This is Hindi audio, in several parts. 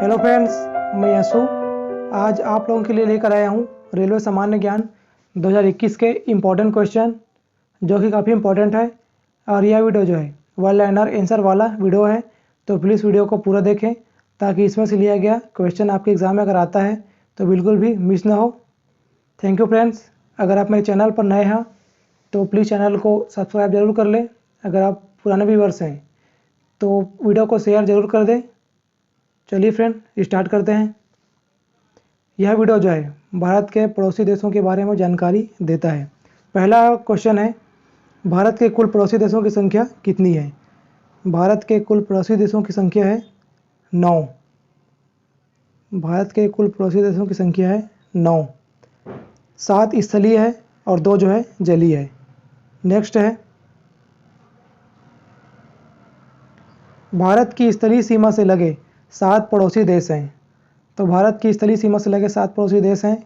हेलो फ्रेंड्स, मैं यशु। आज आप लोगों के लिए लेकर आया हूँ रेलवे सामान्य ज्ञान 2021 के इम्पोर्टेंट क्वेश्चन, जो कि काफ़ी इम्पोर्टेंट है। और यह वीडियो जो है वन लाइनर आंसर वाला वीडियो है, तो प्लीज़ वीडियो को पूरा देखें ताकि इसमें से लिया गया क्वेश्चन आपके एग्ज़ाम में अगर आता है तो बिल्कुल भी मिस ना हो। Thank you friends. अगर आप मेरे चैनल पर नए हैं तो प्लीज़ चैनल को सब्सक्राइब जरूर कर लें। अगर आप पुराने व्यूअर्स हैं तो वीडियो को शेयर ज़रूर कर दें। चलिए फ्रेंड, स्टार्ट करते हैं। यह वीडियो जो है भारत के पड़ोसी देशों के बारे में जानकारी देता है। पहला क्वेश्चन है, भारत के कुल पड़ोसी देशों की संख्या कितनी है? भारत के कुल पड़ोसी देशों की संख्या है 9। भारत के कुल पड़ोसी देशों की संख्या है 9। 7 स्थलीय है और 2 जो है जलीय है। नेक्स्ट है, भारत की स्थलीय सीमा से लगे 7 पड़ोसी देश हैं। तो भारत की स्थलीय सीमा से लगे 7 पड़ोसी देश हैं।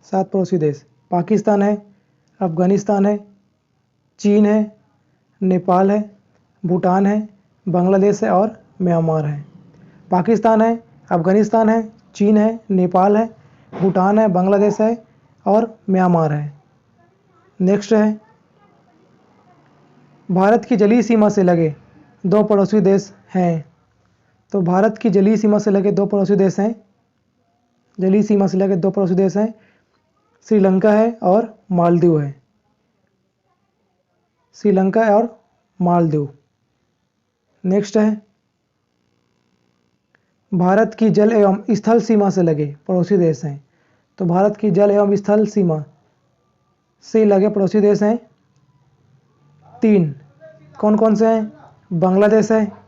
7 पड़ोसी देश पाकिस्तान है, अफगानिस्तान है, चीन है, नेपाल है, भूटान है, बांग्लादेश है और म्यांमार है। पाकिस्तान है, अफगानिस्तान है, चीन है, नेपाल है, भूटान है, बांग्लादेश है और म्यांमार है। नेक्स्ट है, भारत की जलीय सीमा से लगे 2 पड़ोसी देश हैं। तो भारत की जलीय सीमा से लगे 2 पड़ोसी देश हैं। जलीय सीमा से लगे 2 पड़ोसी देश हैं, श्रीलंका है और मालदीव है। श्रीलंका और मालदीव। नेक्स्ट है, भारत की जल एवं स्थल सीमा से लगे पड़ोसी देश हैं। तो भारत की जल एवं स्थल सीमा से लगे पड़ोसी देश हैं 3। कौन कौन से हैं? बांग्लादेश है,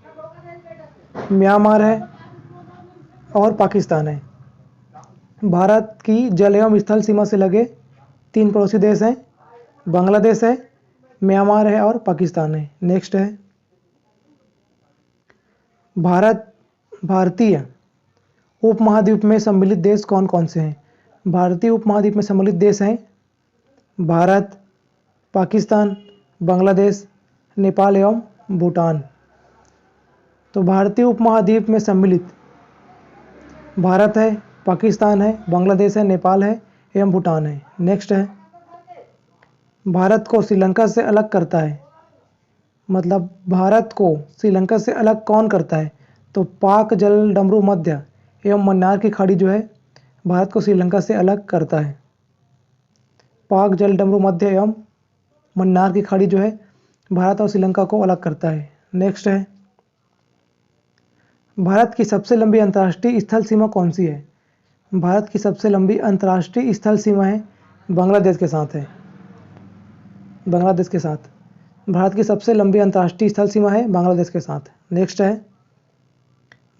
म्यांमार है और पाकिस्तान है। भारत की जल एवं स्थल सीमा से लगे 3 पड़ोसी देश हैं, बांग्लादेश है, म्यांमार है और पाकिस्तान है। नेक्स्ट है, भारतीय उपमहाद्वीप में सम्मिलित देश कौन कौन से हैं? भारतीय उपमहाद्वीप में सम्मिलित देश हैं भारत, पाकिस्तान, बांग्लादेश, नेपाल एवं भूटान। तो भारतीय उपमहाद्वीप में सम्मिलित भारत है, पाकिस्तान है, बांग्लादेश है, नेपाल है एवं भूटान है। नेक्स्ट है, भारत को श्रीलंका से अलग करता है, मतलब भारत को श्रीलंका से अलग कौन करता है? तो पाक जल डमरू मध्य एवं मन्नार की खाड़ी जो है भारत को श्रीलंका से अलग करता है। पाक जल डमरू मध्य एवं मन्नार की खाड़ी जो है भारत और श्रीलंका को अलग करता है। नेक्स्ट है, भारत की सबसे लंबी अंतर्राष्ट्रीय स्थल सीमा कौन सी है? भारत की सबसे लंबी अंतर्राष्ट्रीय स्थल सीमा है बांग्लादेश के साथ है। बांग्लादेश के साथ भारत की सबसे लंबी अंतर्राष्ट्रीय स्थल सीमा है बांग्लादेश के साथ। नेक्स्ट है,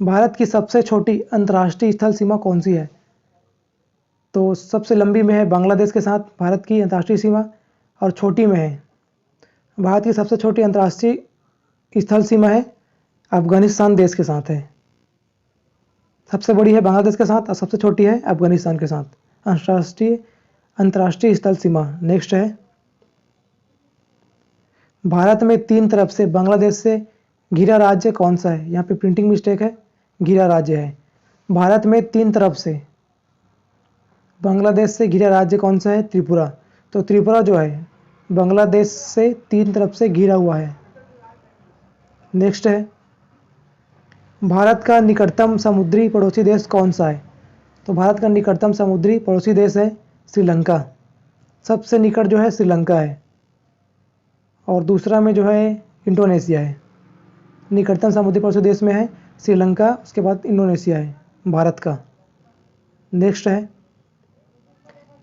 भारत की सबसे छोटी अंतर्राष्ट्रीय स्थल सीमा कौन सी है? तो सबसे लंबी में है बांग्लादेश के साथ भारत की अंतर्राष्ट्रीय सीमा, और छोटी में है भारत की सबसे छोटी अंतर्राष्ट्रीय स्थल सीमा है अफगानिस्तान देश के साथ है। सबसे बड़ी है बांग्लादेश के साथ और सबसे छोटी है अफगानिस्तान के साथ अंतर्राष्ट्रीय स्थल सीमा। नेक्स्ट है, भारत में 3 तरफ से बांग्लादेश से घिरा राज्य कौन सा है? यहाँ पे प्रिंटिंग मिस्टेक है, घिरा राज्य है। भारत में 3 तरफ से बांग्लादेश से घिरा राज्य कौन सा है? त्रिपुरा। तो त्रिपुरा जो है बांग्लादेश से 3 तरफ से घिरा हुआ है। नेक्स्ट है, भारत का निकटतम समुद्री पड़ोसी देश कौन सा है? तो भारत का निकटतम समुद्री पड़ोसी देश है श्रीलंका। सबसे निकट जो है श्रीलंका है और दूसरा में जो है इंडोनेशिया है। निकटतम समुद्री पड़ोसी देश में है श्रीलंका, उसके बाद इंडोनेशिया है भारत का। नेक्स्ट है,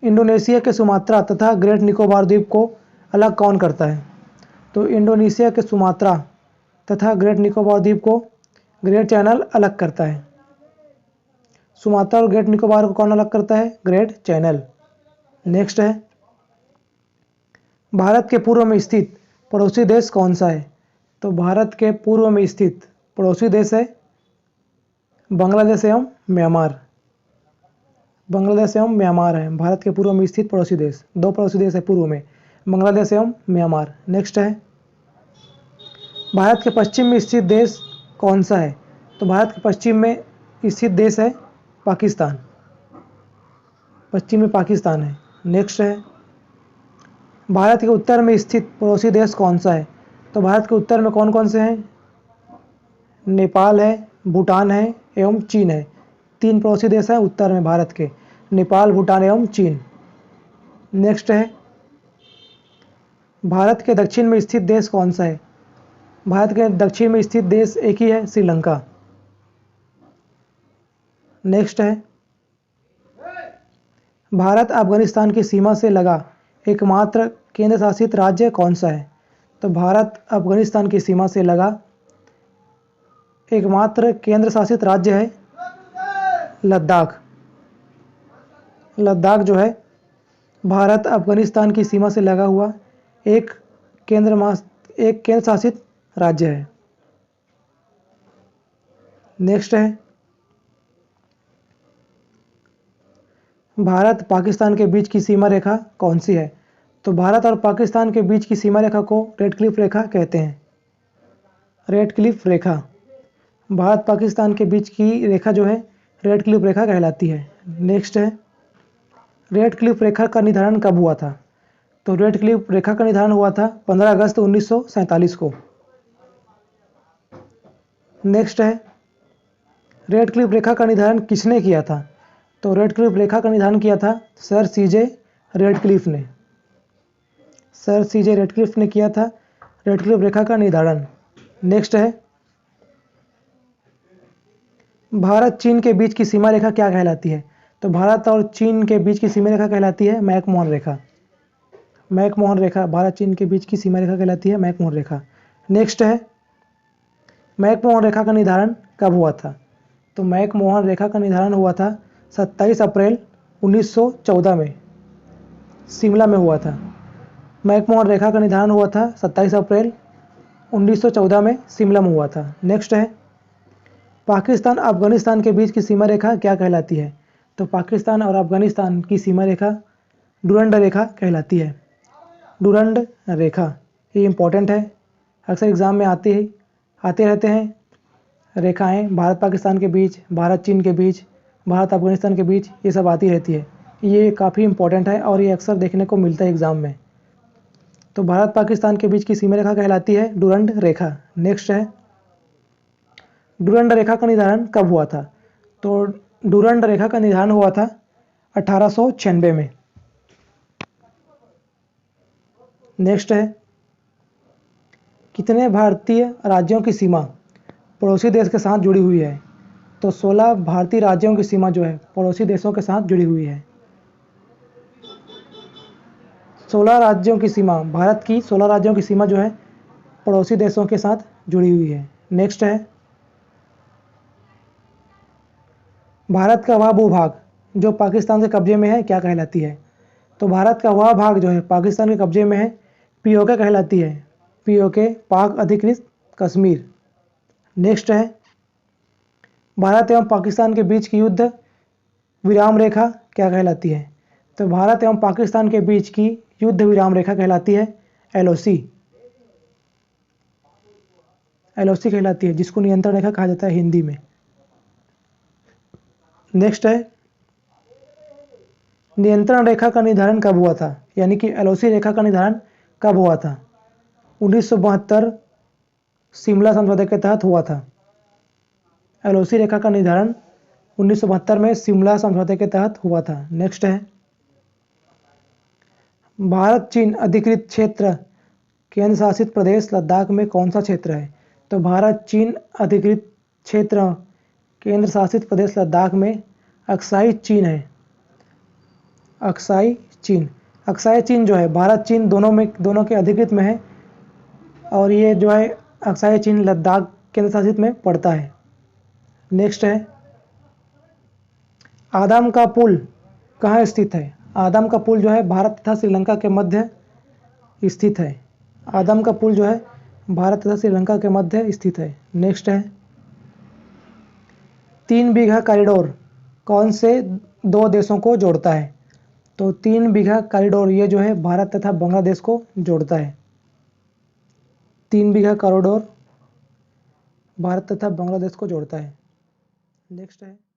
इंडोनेशिया के सुमात्रा तथा ग्रेट निकोबार द्वीप को अलग कौन करता है? तो इंडोनेशिया के सुमात्रा तथा ग्रेट निकोबार द्वीप को ग्रेट चैनल अलग करता है। सुमात्रा और ग्रेट निकोबार को कौन अलग करता है? Great channel. नेक्स्ट है, भारत के पूर्व में स्थित पड़ोसी देश कौन सा है? तो भारत के पूर्व में स्थित पड़ोसी देश है बांग्लादेश एवं म्यांमार। बांग्लादेश एवं म्यांमार है भारत के पूर्व में स्थित पड़ोसी देश। 2 पड़ोसी देश है पूर्व में, बांग्लादेश एवं म्यांमार। नेक्स्ट है, भारत के पश्चिम में स्थित देश कौन सा है? तो भारत के पश्चिम में स्थित देश है पाकिस्तान, पश्चिम में पाकिस्तान है। नेक्स्ट है, भारत के उत्तर में स्थित पड़ोसी देश कौन सा है? तो भारत के उत्तर में कौन कौन से हैं? नेपाल है, भूटान है एवं चीन है। 3 पड़ोसी देश हैं उत्तर में भारत के, नेपाल, भूटान एवं चीन। नेक्स्ट है, भारत के दक्षिण में स्थित देश कौन सा है? भारत के दक्षिण में स्थित देश एक ही है, श्रीलंका। नेक्स्ट है, भारत अफगानिस्तान की सीमा से लगा एकमात्र केंद्र शासित राज्य कौन सा है? तो भारत अफगानिस्तान की सीमा से लगा एकमात्र केंद्र शासित राज्य है लद्दाख। लद्दाख जो है भारत अफगानिस्तान की सीमा से लगा हुआ एक केंद्र शासित राज्य है। नेक्स्ट है, भारत पाकिस्तान के बीच की सीमा रेखा कौन सी है? तो भारत और पाकिस्तान के बीच की सीमा रेखा को रेड क्लिफ रेखा कहते हैं। रेड क्लिफ रेखा, भारत पाकिस्तान के बीच की रेखा जो है रेड क्लिफ रेखा कहलाती है। नेक्स्ट है, रेड क्लिफ रेखा का निर्धारण कब हुआ था? तो रेड क्लिफ रेखा का निर्धारण हुआ था 15 अगस्त 1947 को। नेक्स्ट है, रेड क्लिफ रेखा का निर्धारण किसने किया था? तो रेड क्लिफ रेखा का निर्धारण किया था सर सीजे रेडक्लिफ ने। सर सीजे रेडक्लिफ ने किया था रेड क्लिफ रेखा का निर्धारण। नेक्स्ट है, भारत चीन के बीच की सीमा रेखा क्या कहलाती है? तो भारत और चीन के बीच की सीमा रेखा कहलाती है मैकमोहन रेखा। मैकमोहन रेखा, भारत चीन के बीच की सीमा रेखा कहलाती है मैकमोहन रेखा। नेक्स्ट है, मैकमोहन रेखा का निर्धारण कब हुआ था? तो मैकमोहन रेखा का निर्धारण हुआ था 27 अप्रैल 1914 में, शिमला में हुआ था। मैकमोहन रेखा का निर्धारण हुआ था 27 अप्रैल 1914 में शिमला में हुआ था। नेक्स्ट है, पाकिस्तान अफगानिस्तान के बीच की सीमा रेखा क्या कहलाती है? तो पाकिस्तान और अफगानिस्तान की सीमा रेखा डुरंड रेखा कहलाती है। डुरंड रेखा, ये इम्पोर्टेंट है, अक्सर एग्जाम में आते रहते हैं रेखाएं, भारत पाकिस्तान के बीच, भारत चीन के बीच, भारत अफगानिस्तान के बीच, ये सब आती रहती है। ये काफ़ी इम्पोर्टेंट है और ये अक्सर देखने को मिलता है एग्ज़ाम में। तो भारत पाकिस्तान के बीच की सीमा रेखा कहलाती है डुरंड रेखा। नेक्स्ट है, डुरंड रेखा का निर्धारण कब हुआ था? तो डुरंड रेखा का निर्धारण हुआ था 1896 में। नेक्स्ट है, कितने भारतीय राज्यों की सीमा पड़ोसी देश के साथ जुड़ी हुई है? तो 16 भारतीय राज्यों की सीमा जो है पड़ोसी देशों के साथ जुड़ी हुई है। 16 राज्यों की सीमा, भारत की 16 राज्यों की सीमा जो है पड़ोसी देशों के साथ जुड़ी हुई है। नेक्स्ट है, भारत का वह भूभाग जो पाकिस्तान के कब्जे में है क्या कहलाती है? तो भारत का वह भाग जो है पाकिस्तान के कब्जे में है पीओके कहलाती है। पीओके, पाक अधिकृत कश्मीर। नेक्स्ट है, भारत एवं पाकिस्तान के बीच की युद्ध विराम रेखा क्या कहलाती है? तो भारत एवं पाकिस्तान के बीच की युद्ध विराम रेखा कहलाती है एलओसी। एलओसी कहलाती है, जिसको नियंत्रण रेखा कहा जाता है हिंदी में। नेक्स्ट है, नियंत्रण रेखा का निर्धारण कब हुआ था? यानी कि एलओसी रेखा का निर्धारण कब हुआ था? 1972 शिमला समझौते के तहत हुआ था। एलओसी रेखा का निर्धारण 1972 में शिमला समझौते के तहत हुआ था। नेक्स्ट है, भारत चीन अधिकृत क्षेत्र केंद्र शासित प्रदेश लद्दाख में कौन सा क्षेत्र है? तो भारत चीन अधिकृत क्षेत्र केंद्र शासित प्रदेश लद्दाख में अक्साई चीन है। अक्साई चीन, अक्साई चीन जो है भारत चीन दोनों के अधिकृत में है और ये जो है अक्साई चीन लद्दाख केंद्र शासित में पड़ता है। नेक्स्ट है, आदम का पुल कहाँ स्थित है? आदम का पुल जो है भारत तथा श्रीलंका के मध्य स्थित है। आदम का पुल जो है भारत तथा श्रीलंका के मध्य स्थित है। नेक्स्ट है, 3 बीघा कॉरिडोर कौन से 2 देशों को जोड़ता है? तो 3 बीघा कॉरिडोर ये जो है भारत तथा बांग्लादेश को जोड़ता है। 3 बीघा कॉरिडोर भारत तथा बांग्लादेश को जोड़ता है। नेक्स्ट है